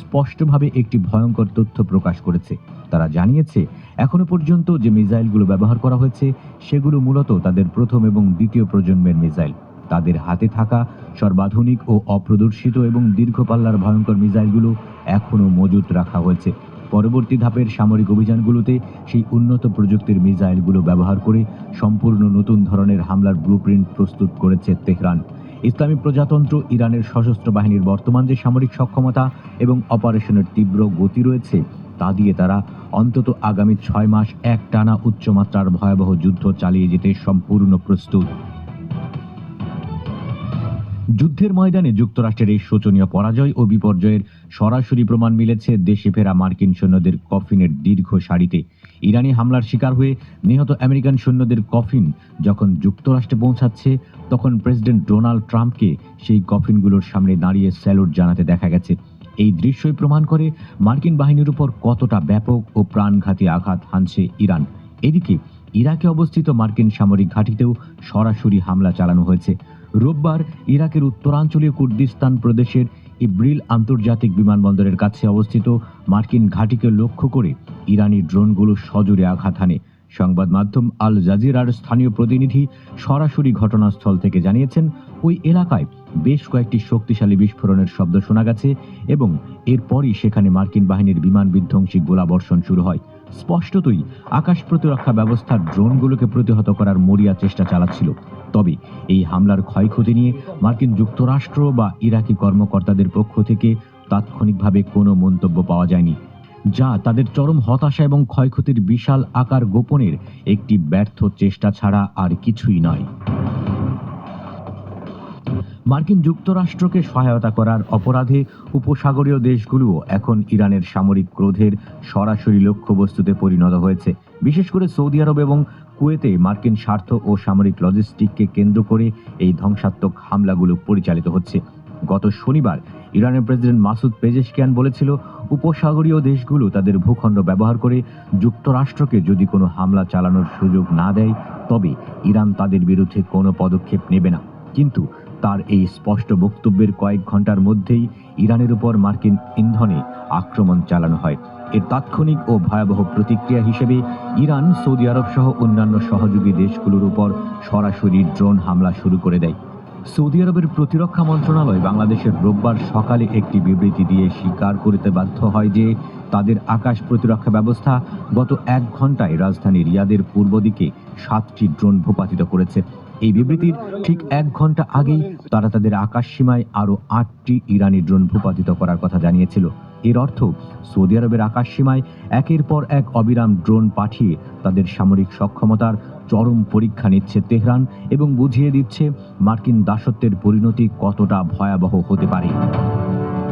স্পষ্টভাবে একটি ভয়ঙ্কর তথ্য প্রকাশ করেছে। তারা জানিয়েছে এখনো পর্যন্ত যে মিসাইলগুলো ব্যবহার করা হয়েছে সেগুলো মূলত তাদের প্রথম এবং দ্বিতীয় প্রজন্মের মিসাইল। তাদের হাতে থাকা সর্বাধুনিক ও অপ্রদর্শিত এবং দীর্ঘ পাল্লার ভয়ঙ্কর মিসাইলগুলো এখনও মজুত রাখা হয়েছে। পরবর্তী ধাপের সামরিক অভিযানগুলোতে সেই উন্নত প্রযুক্তির মিসাইলগুলো ব্যবহার করে সম্পূর্ণ নতুন ধরনের হামলার ব্লুপ্রিন্ট প্রস্তুত করেছে তেহরান। ইসলামী প্রজাতন্ত্র ইরানের সশস্ত্র বাহিনীর বর্তমান যে সামরিক সক্ষমতা এবং অপারেশনের তীব্র গতি রয়েছে তা দিয়ে তারা অন্তত আগামী 6 মাস একটানা উচ্চমাত্রার ভয়াবহ যুদ্ধ চালিয়ে যেতে সম্পূর্ণ প্রস্তুত। যুদ্ধের ময়দানে যুক্তরাষ্ট্রের এই শোচনীয় পরাজয় ও বিপর্যয়ের সরাসরি প্রমাণ মিলেছে দেশে ফেরা মার্কিন সৈন্যদের কফিনের দীর্ঘ সারিতে। ইরানি হামলার শিকার হয়ে নিহত আমেরিকান সৈন্যদের কফিন যখন যুক্তরাষ্ট্রে পৌঁছাচ্ছে তখন প্রেসিডেন্ট ডোনাল্ড ট্রাম্পকে সেই কফিনগুলোর সামনে দাঁড়িয়ে স্যালুট জানাতে দেখা গেছে। এই দৃশ্যই প্রমাণ করে মার্কিন বাহিনীর উপর কতটা ব্যাপক ও প্রাণঘাতী আঘাত হানছে ইরান। এদিকে ইরাকে অবস্থিত মার্কিন সামরিক ঘাঁটিতেও সরাসরি হামলা চালানো হয়েছে। রোববার ইরাকের উত্তরাঞ্চলীয় কুর্দিস্তান প্রদেশের ইব্রিল আন্তর্জাতিক বিমানবন্দরের কাছে অবস্থিত মার্কিন ঘাঁটিকে লক্ষ্য করে ইরানি ড্রোনগুলো সজোরে আঘাত হানে। সংবাদ মাধ্যম আল জাজিরার স্থানীয় প্রতিনিধি সরাসরি ঘটনাস্থল থেকে জানিয়েছেন ওই এলাকায় বেশ কয়েকটি শক্তিশালী বিস্ফোরণের শব্দ শোনা গেছে এবং এরপরই সেখানে মার্কিন বাহিনীর বিমান বিধ্বংসী গোলাবর্ষণ শুরু হয়। স্পষ্টতই আকাশ প্রতিরক্ষা ব্যবস্থার ড্রোনগুলোকে প্রতিহত করার মরিয়া চেষ্টা চালাচ্ছিল। তবে এই হামলার ক্ষয়ক্ষতি নিয়ে মার্কিন যুক্তরাষ্ট্র বা ইরাকি কর্মকর্তাদের পক্ষ থেকে তাৎক্ষণিকভাবে কোনো মন্তব্য পাওয়া যায়নি, যা তাদের চরম হতাশা এবং ক্ষয়ক্ষতির বিশাল আকার গোপনের একটি ব্যর্থ চেষ্টা ছাড়া আর কিছুই নয়। মার্কিন যুক্তরাষ্ট্রকে সহায়তা করার অপরাধে উপসাগরীয় দেশগুলোও এখন ইরানের সামরিক ক্রোধের সরাসরি লক্ষ্যবস্তুতে পরিণত হয়েছে। বিশেষ করে সৌদি আরব এবং কুয়েতে মার্কিন স্বার্থ ও সামরিক লজিস্টিককে কেন্দ্র করে এই ধ্বংসাত্মক হামলাগুলো পরিচালিত হচ্ছে। গত শনিবার ইরানের প্রেসিডেন্ট মাসুদ পেজেশকিয়ান বলেছিল, উপসাগরীয় দেশগুলো তাদের ভূখণ্ড ব্যবহার করে যুক্তরাষ্ট্রকে যদি কোনো হামলা চালানোর সুযোগ না দেয় তবে ইরান তাদের বিরুদ্ধে কোনো পদক্ষেপ নেবে না। কিন্তু তার এই স্পষ্ট বক্তব্যের কয়েক ঘন্টার মধ্যেই ইরানের উপর মার্কিন ইন্ধনে আক্রমণ চালানো হয়। এর তাৎক্ষণিক ও ভয়াবহ প্রতিক্রিয়া হিসেবে ইরান সৌদি আরব সহ অন্যান্য সহযোগী দেশগুলোর উপর সরাসরি ড্রোন হামলা শুরু করে দেয়। সৌদি আরবের প্রতিরক্ষা মন্ত্রণালয় বাংলাদেশের রোববার সকালে একটি বিবৃতি দিয়ে স্বীকার করতে বাধ্য হয় যে তাদের আকাশ প্রতিরক্ষা ব্যবস্থা গত 1 ঘন্টায় রাজধানী রিয়াদের পূর্ব দিকে 7টি ড্রোন ভূপাতিত করেছে। এই বিবৃতির ঠিক 1 ঘন্টা আগেই তারা তাদের আকাশ সীমায় আরও 8টি ইরানি ড্রোন ভূপাতিত করার কথা জানিয়েছিল। এর অর্থ সৌদি আরবের আকাশ সীমায় একের পর এক অবিরাম ড্রোন পাঠিয়ে তাদের সামরিক সক্ষমতার চরম পরীক্ষা নিচ্ছে তেহরান এবং বুঝিয়ে দিচ্ছে মার্কিন দাসত্বের পরিণতি কতটা ভয়াবহ হতে পারে।